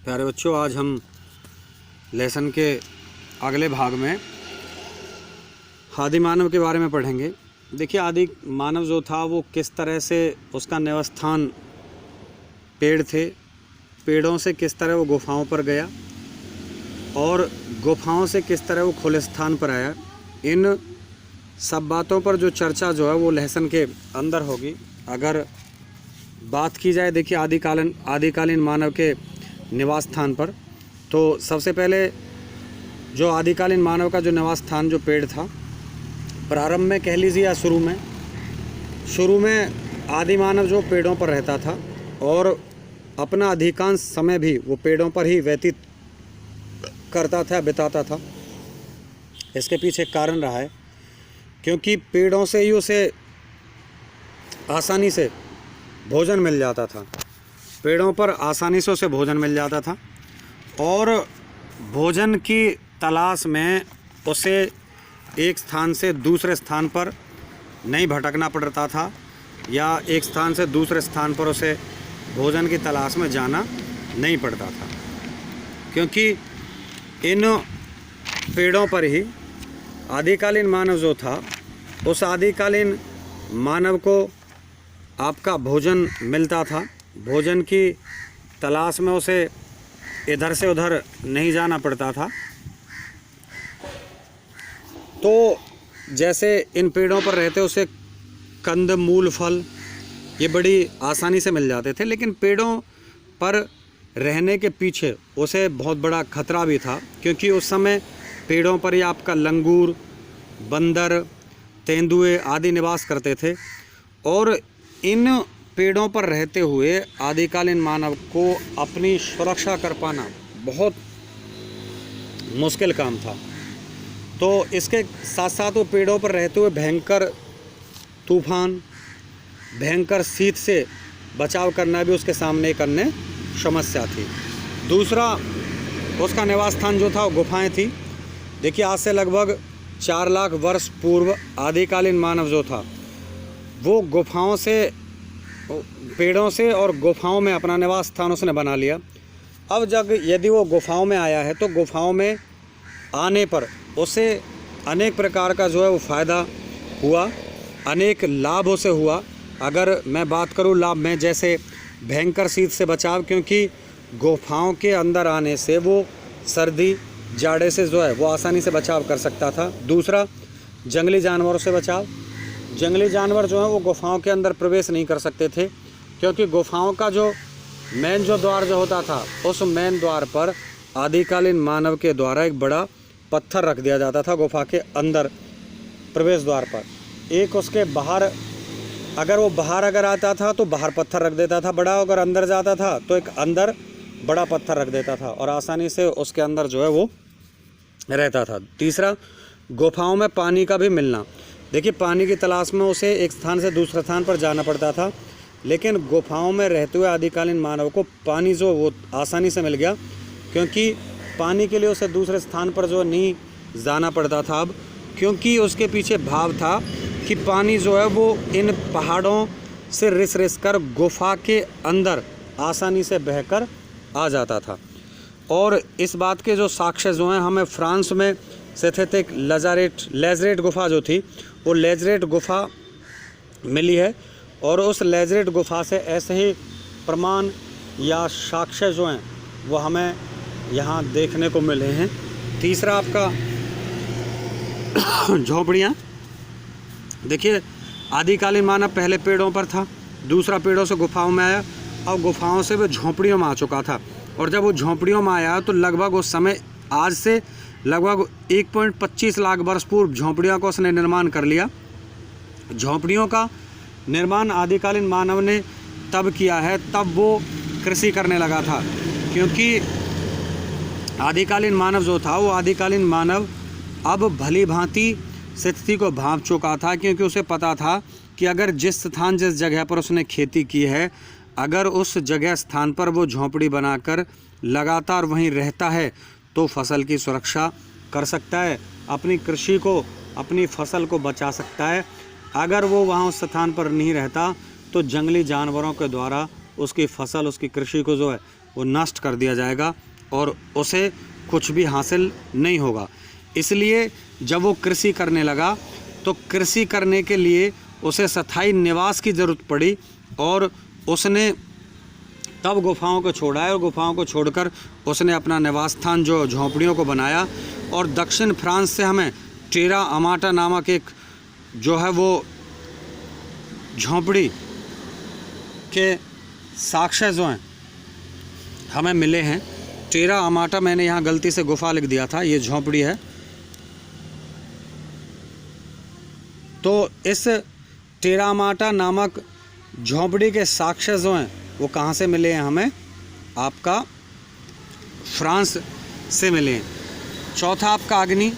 प्यारे बच्चों, आज हम लेसन के अगले भाग में आदि मानव के बारे में पढ़ेंगे। देखिए, आदि मानव जो था वो किस तरह से उसका निवासस्थान पेड़ थे, पेड़ों से किस तरह वो गुफाओं पर गया और गुफाओं से किस तरह वो खुले स्थान पर आया, इन सब बातों पर जो चर्चा जो है वो लेसन के अंदर होगी। अगर बात की जाए देखिए आदिकालीन मानव के निवास स्थान पर, तो सबसे पहले जो आदिकालीन मानव का जो निवास स्थान जो पेड़ था, प्रारंभ में कह लीजिए या शुरू में आदि मानव जो पेड़ों पर रहता था और अपना अधिकांश समय भी वो पेड़ों पर ही व्यतीत करता था, बिताता था। इसके पीछे एक कारण रहा है, क्योंकि पेड़ों से ही उसे आसानी से भोजन मिल जाता था, पेड़ों पर आसानी से उसे भोजन मिल जाता था और भोजन की तलाश में उसे एक स्थान से दूसरे स्थान पर नहीं भटकना पड़ता था या एक स्थान से दूसरे स्थान पर उसे भोजन की तलाश में जाना नहीं पड़ता था, क्योंकि इन पेड़ों पर ही आदिकालीन मानव जो था, उस आदिकालीन मानव को आपका भोजन मिलता था। भोजन की तलाश में उसे इधर से उधर नहीं जाना पड़ता था। तो जैसे इन पेड़ों पर रहते उसे कंद मूल फल ये बड़ी आसानी से मिल जाते थे, लेकिन पेड़ों पर रहने के पीछे उसे बहुत बड़ा खतरा भी था, क्योंकि उस समय पेड़ों पर ही आपका लंगूर, बंदर, तेंदुए आदि निवास करते थे और इन पेड़ों पर रहते हुए आदिकालीन मानव को अपनी सुरक्षा कर पाना बहुत मुश्किल काम था। तो इसके साथ साथ वो पेड़ों पर रहते हुए भयंकर तूफान, भयंकर शीत से बचाव करना भी उसके सामने एक अन्य समस्या थी। दूसरा, उसका निवास स्थान जो था वो गुफाएं थी। देखिए, आज से लगभग 4 लाख वर्ष पूर्व आदिकालीन मानव जो था वो गुफाओं से, पेड़ों से और गुफाओं में अपना निवास स्थान उसने बना लिया। अब जब यदि वो गुफाओं में आया है तो गुफाओं में आने पर उसे अनेक प्रकार का जो है वो फ़ायदा हुआ, अनेक लाभ उसे हुआ। अगर मैं बात करूँ लाभ में, जैसे भयंकर शीत से बचाव, क्योंकि गुफाओं के अंदर आने से वो सर्दी जाड़े से जो है वो आसानी से बचाव कर सकता था। दूसरा, जंगली जानवरों से बचाव। जंगली जानवर जो है वो गुफाओं के अंदर प्रवेश नहीं कर सकते थे, क्योंकि गुफाओं का जो मेन जो द्वार जो होता था, उस मेन द्वार पर आदिकालीन मानव के द्वारा एक बड़ा पत्थर रख दिया जाता था गुफा के अंदर प्रवेश द्वार पर। एक उसके बाहर, अगर वो बाहर अगर आता था तो बाहर पत्थर रख देता था बड़ा, अगर अंदर जाता था तो एक अंदर बड़ा पत्थर रख देता था और आसानी से उसके अंदर जो है वो रहता था। तीसरा, गुफाओं में पानी का भी मिलना। देखिए, पानी की तलाश में उसे एक स्थान से दूसरे स्थान पर जाना पड़ता था, लेकिन गुफाओं में रहते हुए आदिकालीन मानव को पानी जो वो आसानी से मिल गया, क्योंकि पानी के लिए उसे दूसरे स्थान पर जो नहीं जाना पड़ता था अब, क्योंकि उसके पीछे भाव था कि पानी जो है वो इन पहाड़ों से रिस कर गुफा के अंदर आसानी से बहकर आ जाता था। और इस बात के जो साक्ष्य जो हैं हमें फ्रांस में स्थित एक लेजरेट गुफा जो थी, वो लेजरेट गुफा मिली है और उस लेजरेट गुफा से ऐसे ही प्रमाण या साक्ष्य जो हैं वो हमें यहाँ देखने को मिले हैं। तीसरा, आपका झोपड़ियाँ। देखिए, आदिकालीन मानव पहले पेड़ों पर था, दूसरा पेड़ों से गुफाओं में आया और गुफाओं से वो झोपड़ियों में आ चुका था। और जब वो झोपड़ियों में आया तो लगभग उस समय आज से लगभग 1.25 लाख वर्ष पूर्व झोपड़ियों का उसने निर्माण कर लिया। झोपड़ियों का निर्माण आदिकालीन मानव ने तब किया है, तब वो कृषि करने लगा था, क्योंकि आदिकालीन मानव जो था वो आदिकालीन मानव अब भली भांति स्थिति को भांप चुका था, क्योंकि उसे पता था कि अगर जिस जगह पर उसने खेती की है, अगर उस जगह स्थान पर वो झोंपड़ी बनाकर लगातार वहीं रहता है तो फसल की सुरक्षा कर सकता है, अपनी कृषि को, अपनी फसल को बचा सकता है। अगर वो वहाँ उस स्थान पर नहीं रहता तो जंगली जानवरों के द्वारा उसकी फसल, उसकी कृषि को जो है वो नष्ट कर दिया जाएगा और उसे कुछ भी हासिल नहीं होगा। इसलिए जब वो कृषि करने लगा तो कृषि करने के लिए उसे स्थायी निवास की ज़रूरत पड़ी और उसने तब गुफाओं को छोड़ा है और गुफाओं को छोड़कर उसने अपना निवास स्थान जो झोंपड़ियों को बनाया। और दक्षिण फ्रांस से हमें टेरा अमाटा नामक एक जो है वो झोंपड़ी के साक्ष्य जो हैं हमें मिले हैं। टेरा अमाटा, मैंने यहाँ गलती से गुफा लिख दिया था, ये झोंपड़ी है। तो इस टेरा अमाटा नामक झोंपड़ी के साक्ष्य जो हैं वो कहाँ से मिले हैं हमें? आपका फ्रांस से मिले हैं। चौथा आपका अग्नि।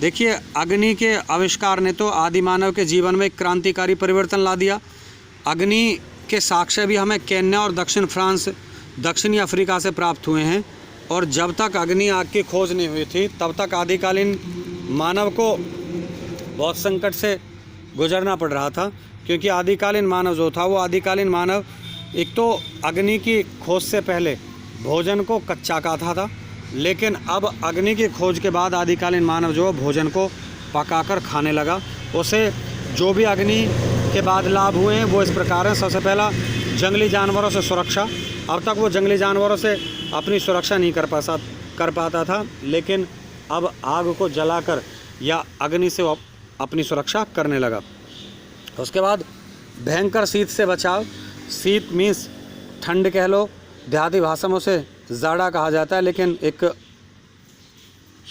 देखिए, अग्नि के आविष्कार ने तो आदि मानव के जीवन में एक क्रांतिकारी परिवर्तन ला दिया। अग्नि के साक्ष्य भी हमें केन्या और दक्षिण फ्रांस, दक्षिणी अफ्रीका से प्राप्त हुए हैं। और जब तक अग्नि आग की खोज नहीं हुई थी तब तक आदिकालीन मानव को बहुत संकट से गुजरना पड़ रहा था, क्योंकि आदिकालीन मानव जो था वो आदिकालीन मानव एक तो अग्नि की खोज से पहले भोजन को कच्चा खाता था, लेकिन अब अग्नि की खोज के बाद आदिकालीन मानव जो भोजन को पकाकर खाने लगा। उसे जो भी अग्नि के बाद लाभ हुए हैं वो इस प्रकार हैं। सबसे पहला, जंगली जानवरों से सुरक्षा। अब तक वो जंगली जानवरों से अपनी सुरक्षा नहीं कर पाता था, लेकिन अब आग को जलाकर या अग्नि से वो अपनी सुरक्षा करने लगा। उसके बाद भयंकर शीत से बचाव। शीत मीन्स ठंड कह लो, देहाती भाषा में उसे जाड़ा कहा जाता है, लेकिन एक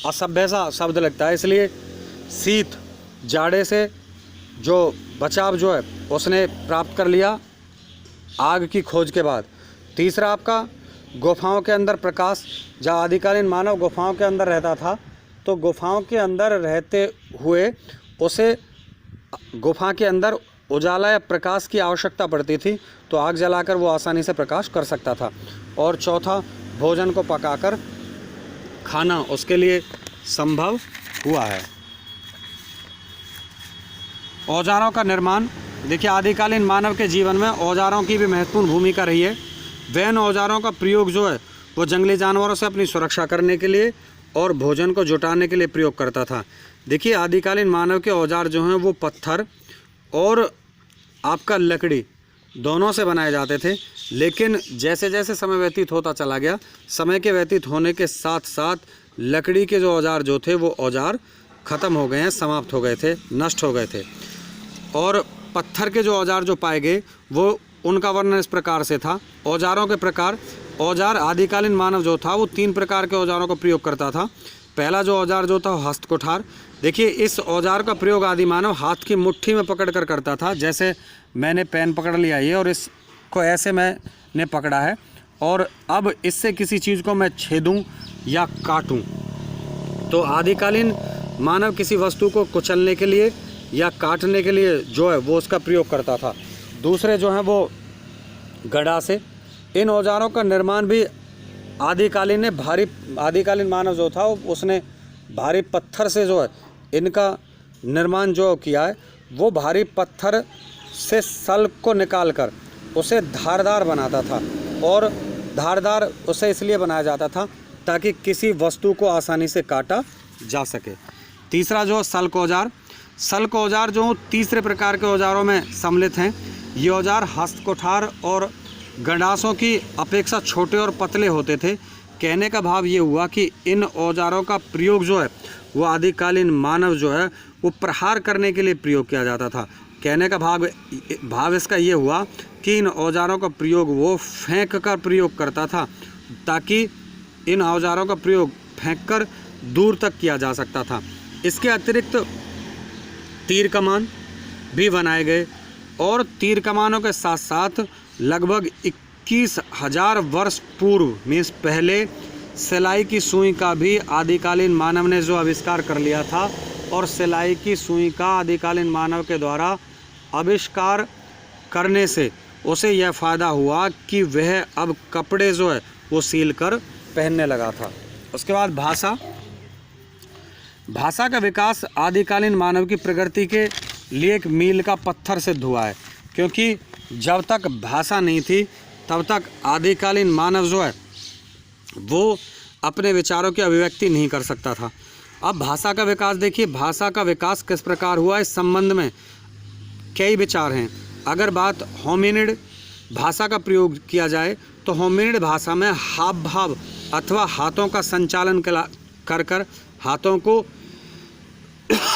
असभ्य सा शब्द लगता है, इसलिए शीत, जाड़े से जो बचाव जो है उसने प्राप्त कर लिया आग की खोज के बाद। तीसरा आपका गुफाओं के अंदर प्रकाश। जब आदिकालीन मानव गुफाओं के अंदर रहता था तो गुफाओं के अंदर रहते हुए उसे गुफा के अंदर उजाला या प्रकाश की आवश्यकता पड़ती थी, तो आग जलाकर वो आसानी से प्रकाश कर सकता था। और चौथा, भोजन को पकाकर खाना उसके लिए संभव हुआ है। औजारों का निर्माण। देखिए, आदिकालीन मानव के जीवन में औजारों की भी महत्वपूर्ण भूमिका रही है। वह इन औजारों का प्रयोग जो है वो जंगली जानवरों से अपनी सुरक्षा करने के लिए और भोजन को जुटाने के लिए प्रयोग करता था। देखिए, आदिकालीन मानव के औजार जो हैं वो पत्थर और आपका लकड़ी दोनों से बनाए जाते थे, लेकिन जैसे जैसे समय व्यतीत होता चला गया, समय के व्यतीत होने के साथ साथ लकड़ी के जो औजार जो थे वो औजार ख़त्म हो गए हैं, समाप्त हो गए थे, नष्ट हो गए थे। और पत्थर के जो औजार जो पाए गए वो उनका वर्णन इस प्रकार से था। औजारों के प्रकार। औजार, आदिकालीन मानव जो था वो 3 प्रकार के औजारों का प्रयोग करता था। पहला जो औजार जो था वो हस्त कुठार। देखिए, इस औजार का प्रयोग आदि मानव हाथ की मुट्ठी में पकड़ कर करता था। जैसे मैंने पेन पकड़ लिया ये और इसको ऐसे मैंने पकड़ा है, और अब इससे किसी चीज़ को मैं छेदूं या काटूं, तो आदिकालीन मानव किसी वस्तु को कुचलने के लिए या काटने के लिए जो है वो उसका प्रयोग करता था। दूसरे जो हैं वो गड़ा से। इन औजारों का निर्माण भी आदिकालीन मानव जो था उसने भारी पत्थर से जो है इनका निर्माण जो किया है, वो भारी पत्थर से सल्क को निकालकर उसे धारदार बनाता था, और धारदार उसे इसलिए बनाया जाता था ताकि किसी वस्तु को आसानी से काटा जा सके। तीसरा जो सल्क औजार। सल्क औजार जो तीसरे प्रकार के औजारों में सम्मिलित हैं। ये औजार हस्त कुठार और गंडासों की अपेक्षा छोटे और पतले होते थे। कहने का भाव ये हुआ कि इन औजारों का प्रयोग जो है वो आदिकालीन मानव जो है वो प्रहार करने के लिए प्रयोग किया जाता था। कहने का भाव इसका ये हुआ कि इन औजारों का प्रयोग वो फेंक कर प्रयोग करता था, ताकि इन औजारों का प्रयोग फेंक कर दूर तक किया जा सकता था। इसके अतिरिक्त तीर कमान भी बनाए गए, और तीर कमानों के साथ साथ लगभग 21,000 वर्ष पूर्व मीन्स पहले सिलाई की सुई का भी आदिकालीन मानव ने जो आविष्कार कर लिया था। और सिलाई की सुई का आदिकालीन मानव के द्वारा आविष्कार करने से उसे यह फ़ायदा हुआ कि वह अब कपड़े जो है वो सील कर पहनने लगा था। उसके बाद भाषा। भाषा का विकास आदिकालीन मानव की प्रगति के लिए एक मील का पत्थर सिद्ध हुआ है, क्योंकि जब तक भाषा नहीं थी तब तक आदिकालीन मानव जो है वो अपने विचारों की अभिव्यक्ति नहीं कर सकता था। अब भाषा का विकास देखिए, भाषा का विकास किस प्रकार हुआ, इस संबंध में कई विचार हैं। अगर बात होमिनिड भाषा का प्रयोग किया जाए तो होमिनिड भाषा में हाव भाव अथवा हाथों का संचालन कर कर हाथों को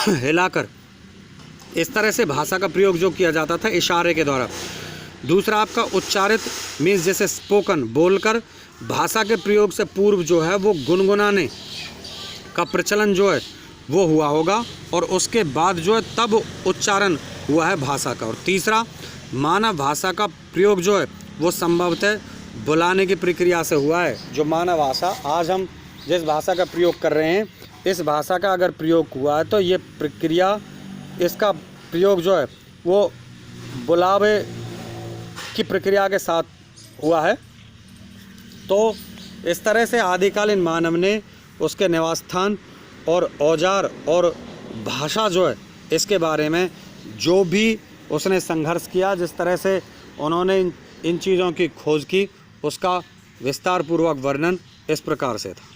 हिलाकर इस तरह से भाषा का प्रयोग जो किया जाता था इशारे के द्वारा। दूसरा आपका उच्चारित मीन्स जैसे स्पोकन बोलकर भाषा के प्रयोग से पूर्व जो है वो गुनगुनाने का प्रचलन जो है वो हुआ होगा और उसके बाद जो है तब उच्चारण हुआ है भाषा का। और तीसरा मानव भाषा का प्रयोग जो है वो संभवतः बुलाने की प्रक्रिया से हुआ है। जो मानव भाषा आज हम जिस भाषा का प्रयोग कर रहे हैं, इस भाषा का अगर प्रयोग हुआ है तो ये प्रक्रिया, इसका प्रयोग जो है वो बुलावे की प्रक्रिया के साथ हुआ है। तो इस तरह से आदिकालीन मानव ने उसके निवास स्थान और औजार और भाषा जो है इसके बारे में जो भी उसने संघर्ष किया, जिस तरह से उन्होंने इन चीज़ों की खोज की, उसका विस्तार पूर्वक वर्णन इस प्रकार से था।